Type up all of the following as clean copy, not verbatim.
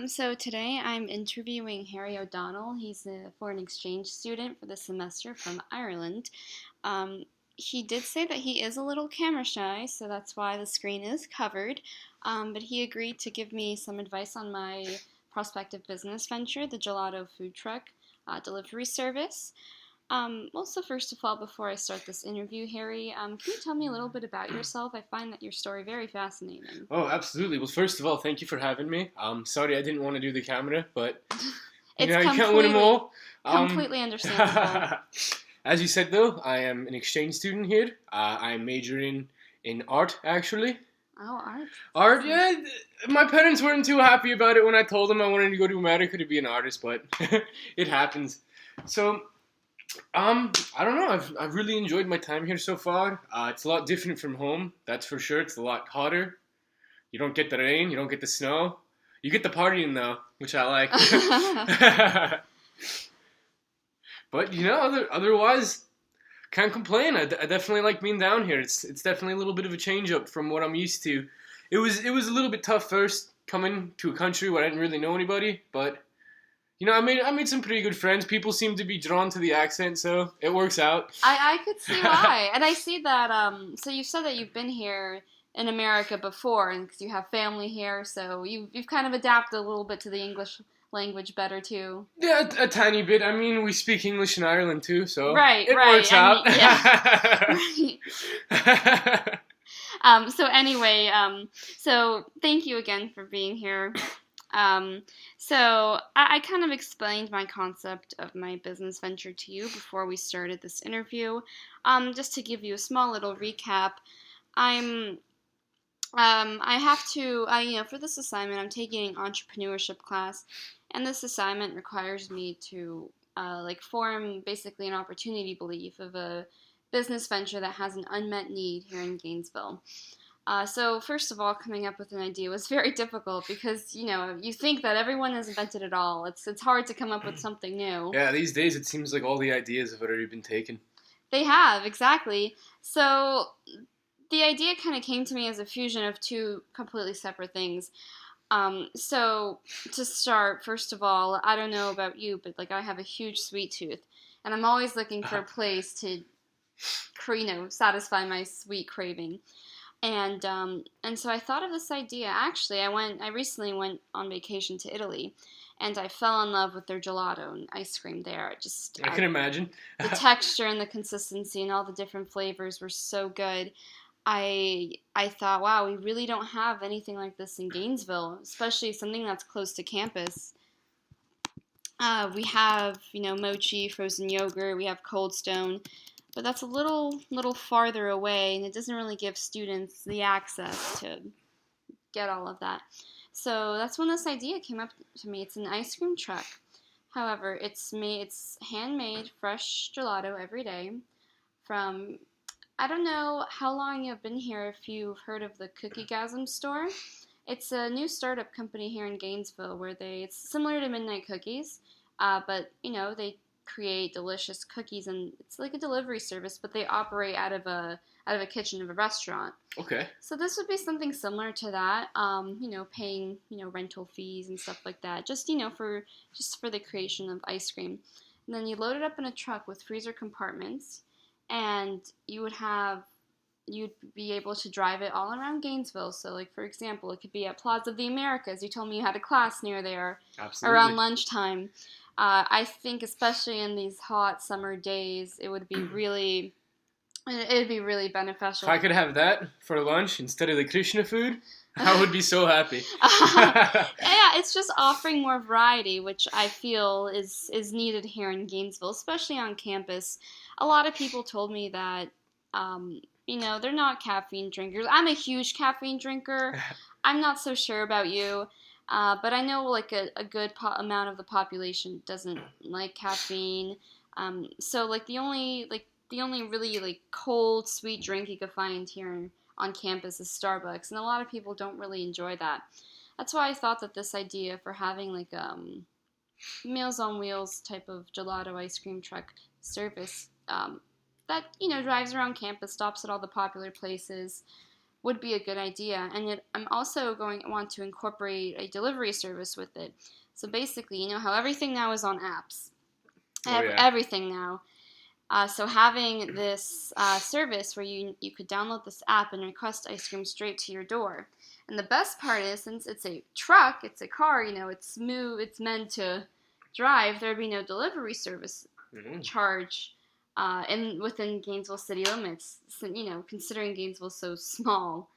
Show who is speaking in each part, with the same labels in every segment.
Speaker 1: So today I'm interviewing Harry O'Donnell. He's a foreign exchange student for the semester from Ireland. Um, he did say that he is a little camera shy, so that's why the screen is covered. But he agreed to give me some advice on my prospective business venture, the gelato food truck delivery service. Also, first of all, before I start this interview, Harry, can you tell me a little bit about yourself? I find that your story very fascinating.
Speaker 2: Oh, absolutely. Well, first of all, thank you for having me. Sorry I didn't want to do the camera, but
Speaker 1: It's
Speaker 2: you can't win them all.
Speaker 1: completely understandable.
Speaker 2: As you said, though, I am an exchange student here. I'm majoring in art, actually.
Speaker 1: Oh, art.
Speaker 2: Art, yeah. My parents weren't too happy about it when I told them I wanted to go to America to be an artist, but it happens. So, I don't know. I've really enjoyed my time here so far. It's a lot different from home, that's for sure. It's a lot hotter. You don't get the rain. You don't get the snow. You get the partying though, which I like. But otherwise, can't complain. I definitely like being down here. It's definitely a little bit of a change up from what I'm used to. It was a little bit tough first coming to a country where I didn't really know anybody, but I made some pretty good friends. People seem to be drawn to the accent, so it works out.
Speaker 1: I could see why. And I see that, so you said that you've been here in America before, and because you have family here, so you've kind of adapted a little bit to the English language better, too.
Speaker 2: Yeah, a tiny bit. I mean, we speak English in Ireland, too, so
Speaker 1: Right,
Speaker 2: it
Speaker 1: right.
Speaker 2: works out.
Speaker 1: Right. So anyway, so thank you again for being here. So I kind of explained my concept of my business venture to you before we started this interview. Just to give you a small little recap, I have to, for this assignment, I'm taking an entrepreneurship class, and this assignment requires me to, form basically an opportunity belief of a business venture that has an unmet need here in Gainesville. So first of all, coming up with an idea was very difficult because, you think that everyone has invented it all. It's hard to come up with something new.
Speaker 2: Yeah, these days it seems like all the ideas have already been taken.
Speaker 1: They have, exactly. So the idea kind of came to me as a fusion of two completely separate things. So to start, first of all, I don't know about you, but I have a huge sweet tooth, and I'm always looking for a place to, satisfy my sweet craving. And so I thought of this idea. Actually, I recently went on vacation to Italy, and I fell in love with their gelato and ice cream there.
Speaker 2: I can imagine.
Speaker 1: The texture and the consistency and all the different flavors were so good. I thought, wow, we really don't have anything like this in Gainesville, especially something that's close to campus. We have, mochi, frozen yogurt, we have Cold Stone, but that's a little farther away, and it doesn't really give students the access to get all of that. So that's when this idea came up to me. It's an ice cream truck. However, it's handmade, fresh gelato every day from, I don't know how long you've been here if you've heard of the Cookie-gasm store. It's a new startup company here in Gainesville where it's similar to Midnight Cookies, but, they create delicious cookies, and it's like a delivery service, but they operate out of a kitchen of a restaurant.
Speaker 2: Okay.
Speaker 1: So this would be something similar to that, paying, rental fees and stuff like that, just for the creation of ice cream. And then you load it up in a truck with freezer compartments, and you'd be able to drive it all around Gainesville. So, for example, it could be at Plaza of the Americas. You told me you had a class near there.
Speaker 2: Absolutely.
Speaker 1: Around lunchtime. I think especially in these hot summer days, it'd be really beneficial.
Speaker 2: If I could have that for lunch instead of the Krishna food, I would be so happy.
Speaker 1: Yeah, it's just offering more variety, which I feel is needed here in Gainesville, especially on campus. A lot of people told me that, they're not caffeine drinkers. I'm a huge caffeine drinker. I'm not so sure about you. But I know a good amount of the population doesn't like caffeine. So the only really cold sweet drink you could find here on campus is Starbucks, and a lot of people don't really enjoy that. That's why I thought that this idea for having Meals on Wheels type of gelato ice cream truck service that drives around campus, stops at all the popular places, would be a good idea. And I'm also going to want to incorporate a delivery service with it. So basically, you know how everything now is on apps.
Speaker 2: Oh, yeah.
Speaker 1: Everything now. So having this service where you could download this app and request ice cream straight to your door. And the best part is, since it's a truck, it's a car, you know, it's smooth, it's meant to drive, there'd be no delivery service charge within Gainesville city limits, you know, considering Gainesville's so small.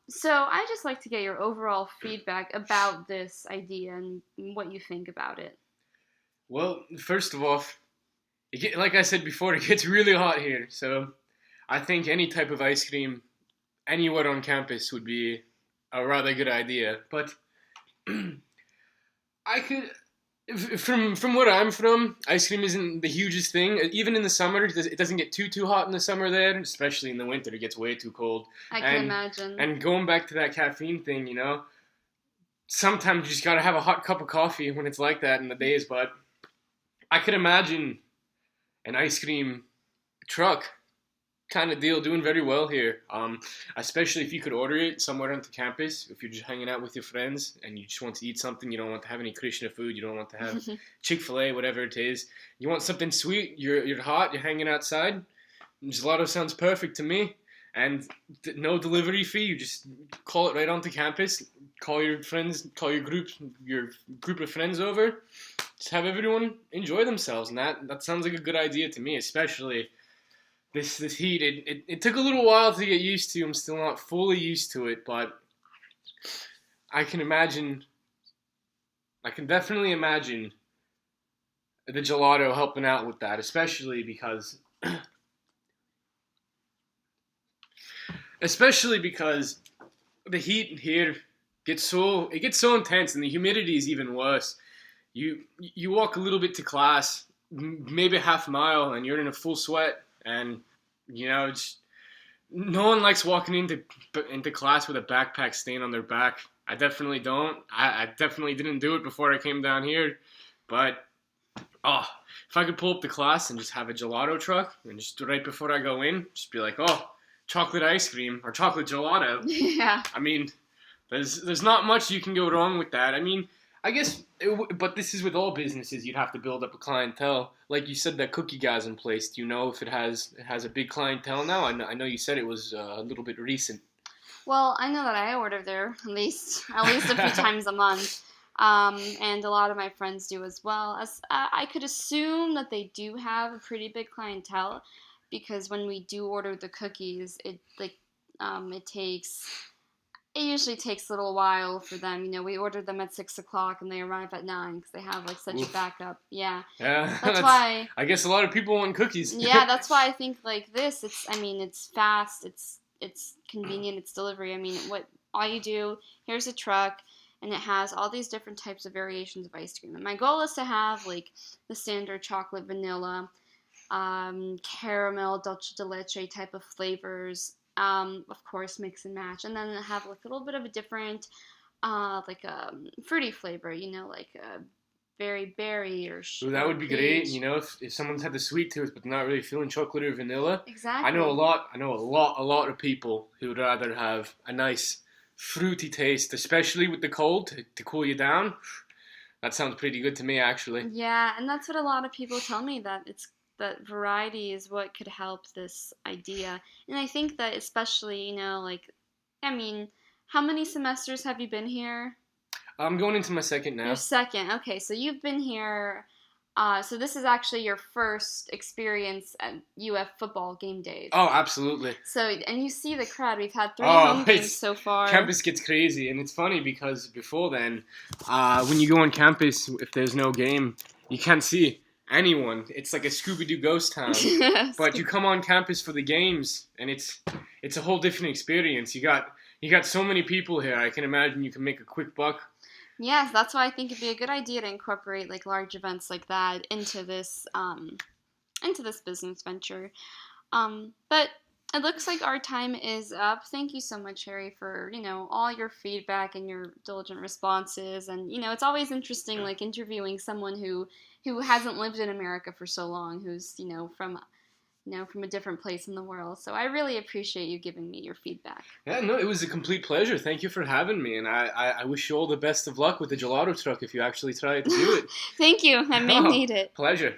Speaker 1: So I just like to get your overall feedback about this idea and what you think about it.
Speaker 2: Well, first of all, like I said before, it gets really hot here. So I think any type of ice cream anywhere on campus would be a rather good idea. But I could, from where I'm from, ice cream isn't the hugest thing. Even in the summer, it doesn't get too hot in the summer there, especially in the winter. It gets way too cold.
Speaker 1: I can imagine.
Speaker 2: And going back to that caffeine thing, you know, sometimes you just gotta have a hot cup of coffee when it's like that in the days. But I could imagine an ice cream truck kind of deal doing very well here, especially if you could order it somewhere onto campus. If you're just hanging out with your friends and you just want to eat something, you don't want to have any Krishna food, you don't want to have Chick-fil-A, whatever it is, you want something sweet, you're hot, you're hanging outside, gelato sounds perfect to me. And no delivery fee, you just call it right onto campus, call your friends, call your group of friends over, just have everyone enjoy themselves. And that sounds like a good idea to me, especially this heat. It took a little while to get used to. I'm still not fully used to it, but I can definitely imagine the gelato helping out with that, especially because the heat here gets so intense, and the humidity is even worse. You walk a little bit to class, maybe half a mile, and you're in a full sweat, and you know no one likes walking into class with a backpack stain on their back. I definitely don't. I definitely didn't do it before I came down here, but if I could pull up the class and just have a gelato truck, and just right before I go in, just be like, chocolate ice cream or chocolate gelato.
Speaker 1: Yeah.
Speaker 2: I mean, there's not much you can go wrong with that. I mean, I guess, but this is with all businesses. You'd have to build up a clientele. Like you said, that cookie guy's in place. Do you know if it has a big clientele now? I know you said it was a little bit recent.
Speaker 1: Well, I know that I order there at least a few times a month, and a lot of my friends do as well. As I could assume that they do have a pretty big clientele, because when we do order the cookies, it usually takes a little while for them. You know, we order them at 6 o'clock and they arrive at 9 because they have like such a backup. Yeah.
Speaker 2: Yeah.
Speaker 1: That's why.
Speaker 2: I guess a lot of people want cookies.
Speaker 1: Yeah, that's why I think like this. It's fast. It's convenient. It's delivery. I mean, all you do? Here's a truck, and it has all these different types of variations of ice cream. And my goal is to have like the standard chocolate, vanilla, caramel, dulce de leche type of flavors. Of course, mix and match, and then have like a little bit of a different, like a fruity flavor. You know, like a berry or.
Speaker 2: So that would be great. You know, if someone's had the sweet tooth but not really feeling chocolate or vanilla.
Speaker 1: Exactly.
Speaker 2: I know a lot of people who would rather have a nice fruity taste, especially with the cold to cool you down. That sounds pretty good to me, actually.
Speaker 1: Yeah, and that's what a lot of people tell me, that variety is what could help this idea. And I think that especially, you know, like, I mean, how many semesters have you been here?
Speaker 2: I'm going into my second now.
Speaker 1: Your second. Okay, so you've been here. So this is actually your first experience at UF football game days.
Speaker 2: Oh, absolutely.
Speaker 1: So, and you see the crowd. We've had 3 home games so far.
Speaker 2: Campus gets crazy, and it's funny because before then, when you go on campus, if there's no game, you can't see anyone. It's like a Scooby-Doo ghost town. But you come on campus for the games, and it's a whole different experience. You got so many people here. I can imagine you can make a quick buck.
Speaker 1: Yes, that's why I think it'd be a good idea to incorporate like large events like that into this business venture. But it looks like our time is up. Thank you so much, Harry, for, you know, all your feedback and your diligent responses. And, you know, it's always interesting, like, interviewing someone who hasn't lived in America for so long, who's, you know, from from a different place in the world. So I really appreciate you giving me your feedback.
Speaker 2: Yeah, no, it was a complete pleasure. Thank you for having me, and I wish you all the best of luck with the gelato truck if you actually try to do it.
Speaker 1: Thank you. I may need it.
Speaker 2: Pleasure.